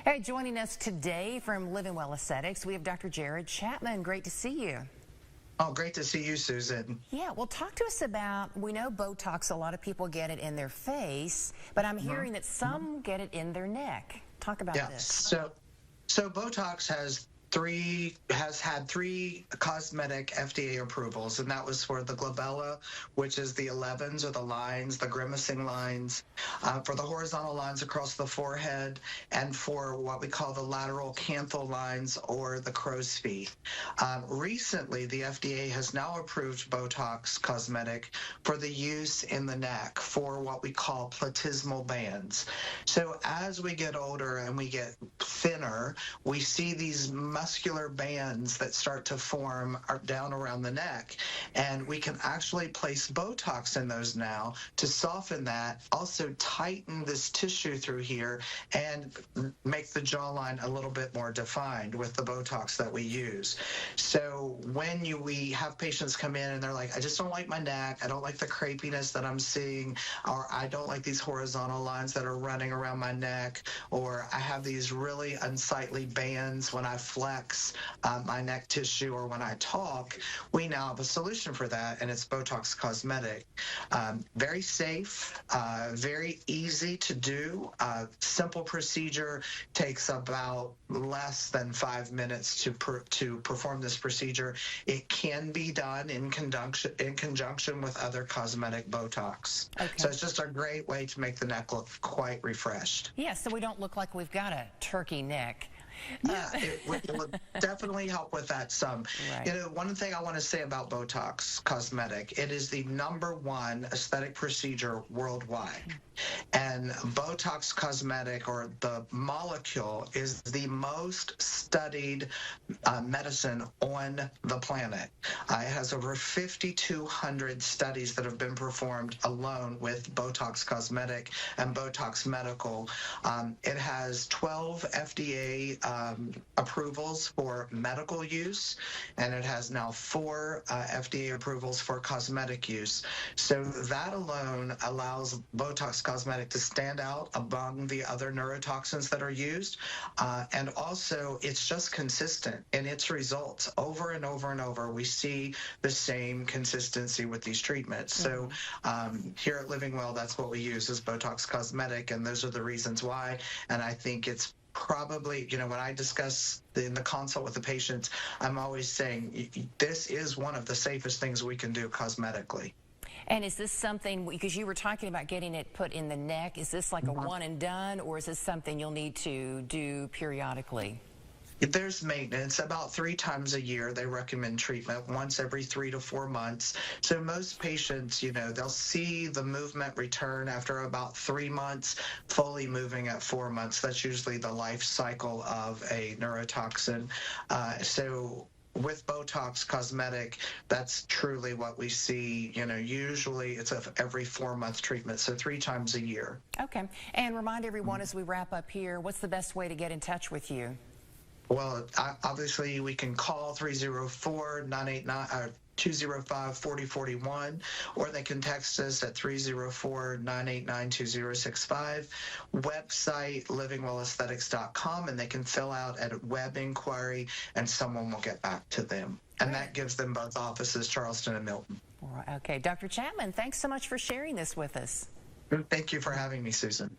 Hey, joining us today from Living Well Aesthetics, we have Dr. Jared Chapman. Great to see you. Oh, great to see you, Susan. Yeah, well, talk to us about, we know Botox, a lot of people get it in their face, but I'm hearing that some get it in their neck. Talk about this. So Botox has had three cosmetic FDA approvals, and that was for the glabella, which is the 11s or the lines, the grimacing lines, for the horizontal lines across the forehead, and for what we call the lateral canthal lines or the crow's feet. Recently, the FDA has now approved Botox cosmetic for the use in the neck for what we call platysmal bands. So as we get older and we get thinner, we see these muscular bands that start to form down around the neck, and we can actually place Botox in those now to soften that, also tighten this tissue through here and make the jawline a little bit more defined with the Botox that we use. So when we have patients come in and they're like, I just don't like my neck, I don't like the crepiness that I'm seeing, or I don't like these horizontal lines that are running around my neck, or I have these really unsightly bands when I flex my neck tissue or when I talk, we now have a solution for that, and it's Botox Cosmetic. Very safe, very easy to do. Simple procedure, takes about less than 5 minutes to perform this procedure. It can be done in conjunction with other cosmetic Botox. Okay. So it's just a great way to make the neck look quite refreshed. Yeah, so we don't look like we've got a turkey neck. Yeah, it would definitely help with that some. Right. You know, one thing I want to say about Botox Cosmetic, it is the #1 aesthetic procedure worldwide. And Botox Cosmetic, or the molecule, is the most studied medicine on the planet. It has over 5,200 studies that have been performed alone with Botox Cosmetic and Botox Medical. It has 12 FDA approvals for medical use, and it has now 4 FDA approvals for cosmetic use. So that alone allows Botox Cosmetic to stand out among the other neurotoxins that are used, and also it's just consistent in its results. Over and over and over, we see the same consistency with these treatments. So here at Living Well, that's what we use is Botox Cosmetic, and those are the reasons why. And I think it's probably, you know, when I discuss in the consult with the patients, I'm always saying this is one of the safest things we can do cosmetically. And is this something, because you were talking about getting it put in the neck, is this like a one and done, or is this something you'll need to do periodically? There's maintenance. About 3 times a year, they recommend treatment, once every 3 to 4 months. So most patients, you know, they'll see the movement return after about 3 months, fully moving at 4 months. That's usually the life cycle of a neurotoxin. So with Botox Cosmetic, that's truly what we see. You know, usually it's every 4-month treatment, so 3 times a year. Okay. And remind everyone as we wrap up here, what's the best way to get in touch with you? Well, obviously, we can call 304-989 205-4041, or they can text us at 304-989-2065. Website, livingwellaesthetics.com, and they can fill out a web inquiry, and someone will get back to them. And that gives them both offices, Charleston and Milton. All right. Okay. Dr. Chapman, thanks so much for sharing this with us. Thank you for having me, Susan.